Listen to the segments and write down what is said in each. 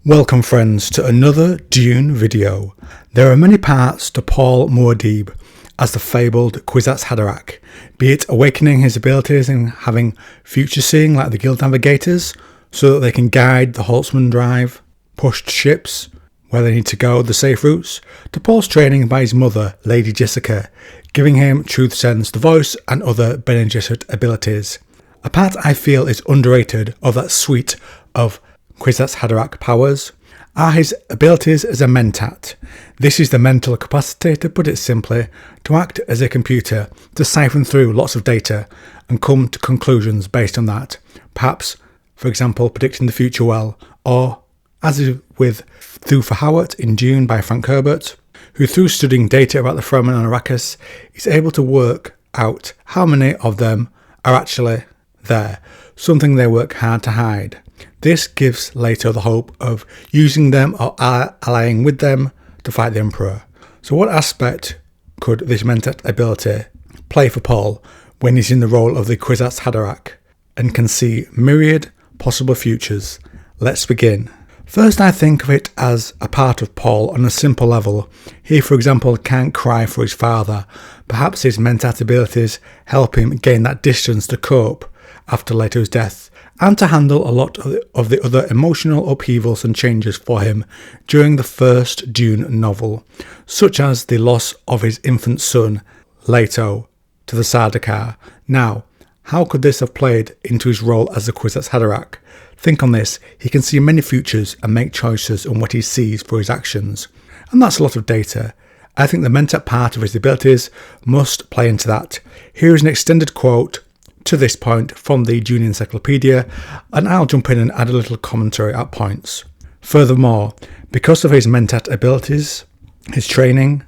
Welcome friends to another Dune video. There are many parts to Paul Muad'Dib as the fabled Kwisatz Haderach, be it awakening his abilities and having future seeing like the Guild Navigators so that they can guide the Holtzman drive, pushed ships where they need to go, the safe routes, to Paul's training by his mother, Lady Jessica, giving him truth sense, the voice and other Bene Gesserit abilities. A part I feel is underrated of that suite of Kwisatz Haderach powers are his abilities as a Mentat. This is the mental capacity, to put it simply, to act as a computer, to siphon through lots of data and come to conclusions based on that. Perhaps, for example, predicting the future well, or, as is with Through for Howard in Dune by Frank Herbert, who through studying data about the Fremen on Arrakis is able to work out how many of them are actually there, something they work hard to hide. This gives Leto the hope of using them or allying with them to fight the Emperor. So what aspect could this Mentat ability play for Paul when he's in the role of the Kwisatz Haderach and can see myriad possible futures? Let's begin. First, I think of it as a part of Paul on a simple level. He, for example, can't cry for his father. Perhaps his Mentat abilities help him gain that distance to cope after Leto's death, and to handle a lot of the other emotional upheavals and changes for him during the first Dune novel, such as the loss of his infant son, Leto, to the Sardaukar. Now, how could this have played into his role as the Kwisatz Haderach? Think on this. He can see many futures and make choices on what he sees for his actions, and that's a lot of data. I think the Mentat part of his abilities must play into that. Here is an extended quote to this point from the Dune Encyclopedia, and I'll jump in and add a little commentary at points. Furthermore, because of his Mentat abilities, his training,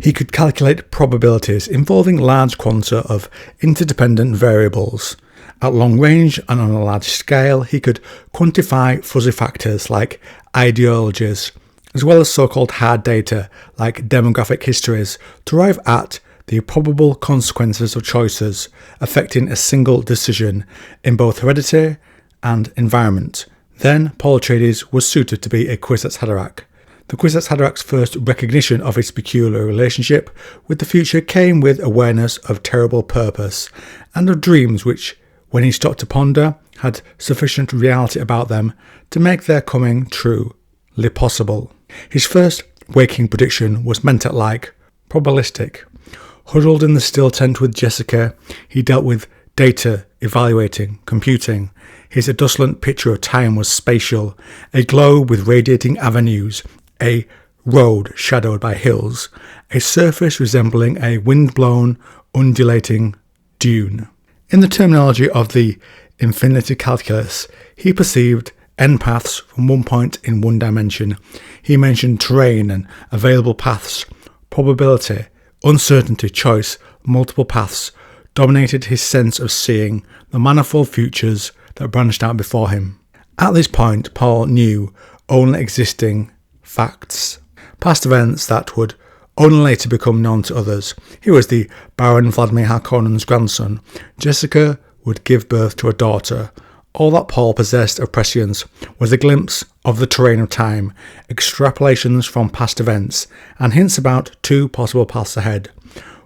he could calculate probabilities involving large quanta of interdependent variables. At long range and on a large scale, he could quantify fuzzy factors like ideologies, as well as so-called hard data like demographic histories, to arrive at the probable consequences of choices affecting a single decision in both heredity and environment. Then Paul Atreides was suited to be a Kwisatz Haderach. The Kwisatz Haderach's first recognition of his peculiar relationship with the future came with awareness of terrible purpose and of dreams which, when he stopped to ponder, had sufficient reality about them to make their coming truly possible. His first waking prediction was Mentat-like, probabilistic. Huddled in the still tent with Jessica, he dealt with data, evaluating, computing. His aduslant picture of time was spatial, a globe with radiating avenues, a road shadowed by hills, a surface resembling a wind-blown, undulating dune. In the terminology of the infinity calculus, he perceived end paths from one point in one dimension. He mentioned terrain and available paths, probability, uncertainty, choice, multiple paths dominated his sense of seeing the manifold futures that branched out before him. At this point, Paul knew only existing facts, past events that would only later become known to others. He was the Baron Vladimir Harkonnen's grandson. Jessica would give birth to a daughter. All that Paul possessed of prescience was a glimpse of the terrain of time, extrapolations from past events, and hints about two possible paths ahead.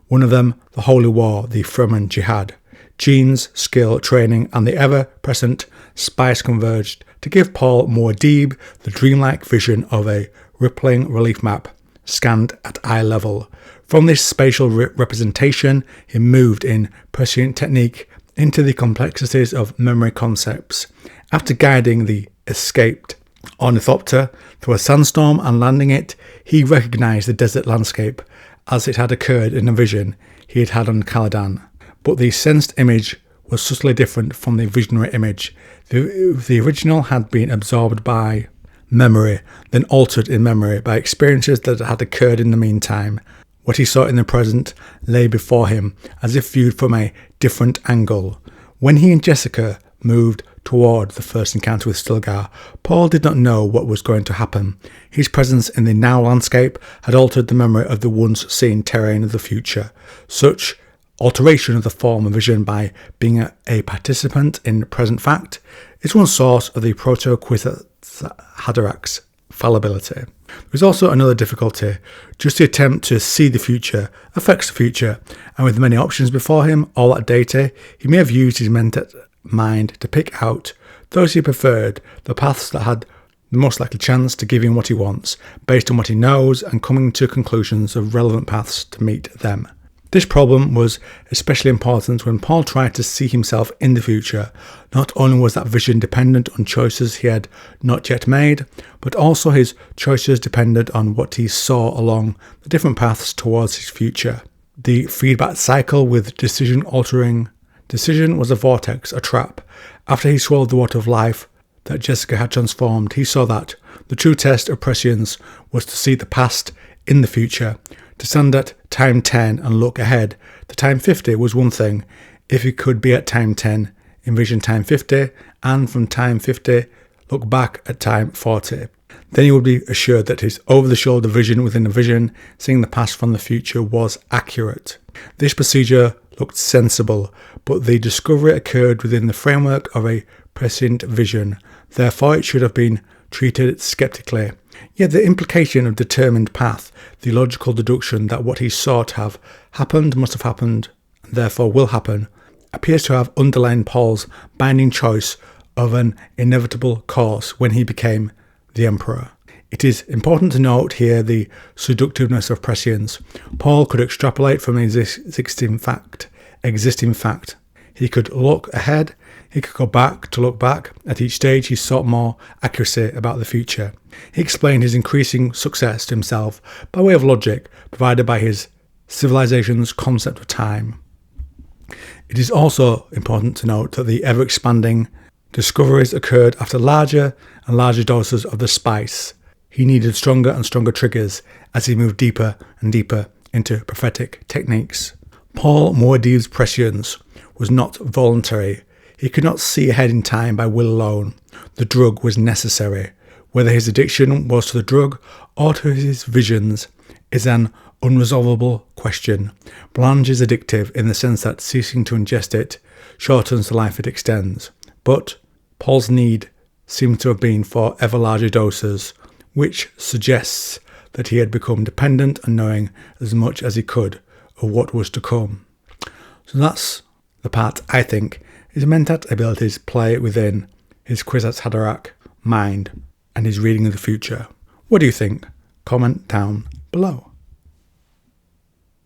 One of them, the Holy War, the Fremen Jihad. Genes, skill, training, and the ever-present spice converged to give Paul Muad'Dib the dreamlike vision of a rippling relief map, scanned at eye level. From this spatial representation, he moved in prescient technique into the complexities of memory concepts. After guiding the escaped ornithopter through a sandstorm and landing it, he recognised the desert landscape as it had occurred in a vision he had had on Caladan. But the sensed image was subtly different from the visionary image. The original had been absorbed by memory, then altered in memory by experiences that had occurred in the meantime. What he saw in the present lay before him, as if viewed from a different angle. When he and Jessica moved toward the first encounter with Stilgar, Paul did not know what was going to happen. His presence in the now landscape had altered the memory of the once seen terrain of the future. Such alteration of the form of vision by being a participant in present fact is one source of the proto-Kwisatz Kwisatz Haderach's fallibility. There's also another difficulty. Just the attempt to see the future affects the future, and with many options before him, all that data, he may have used his Mentat mind to pick out those he preferred, the paths that had the most likely chance to give him what he wants, based on what he knows, and coming to conclusions of relevant paths to meet them. This problem was especially important when Paul tried to see himself in the future. Not only was that vision dependent on choices he had not yet made, but also his choices depended on what he saw along the different paths towards his future. The feedback cycle with decision was a vortex, a trap. After he swallowed the water of life that Jessica had transformed, he saw that the true test of prescience was to see the past in the future. To stand at time 10 and look ahead to time 50 was one thing. If he could be at time 10, envision time 50, and from time 50, look back at time 40. Then he would be assured that his over-the-shoulder vision within a vision, seeing the past from the future, was accurate. This procedure looked sensible, but the discovery occurred within the framework of a prescient vision. Therefore, it should have been treated skeptically. Yet the implication of determined path, the logical deduction that what he saw to have happened must have happened, and therefore will happen, appears to have underlined Paul's binding choice of an inevitable course when he became the emperor. It is important to note here the seductiveness of prescience. Paul could extrapolate from existing fact. He could look ahead, he could go back to look back. At each stage he sought more accuracy about the future. He explained his increasing success to himself by way of logic provided by his civilization's concept of time. It is also important to note that the ever-expanding discoveries occurred after larger and larger doses of the spice. He needed stronger and stronger triggers as he moved deeper and deeper into prophetic techniques. Paul Muad'Dib's prescience was not voluntary. He could not see ahead in time by will alone. The drug was necessary. Whether his addiction was to the drug or to his visions is an unresolvable question. Blanche is addictive in the sense that ceasing to ingest it shortens the life it extends. But Paul's need seems to have been for ever larger doses, which suggests that he had become dependent on knowing as much as he could of what was to come. So that's the part I think his Mentat abilities play within his Kwisatz Haderach mind and his reading of the future. What do you think? Comment down below.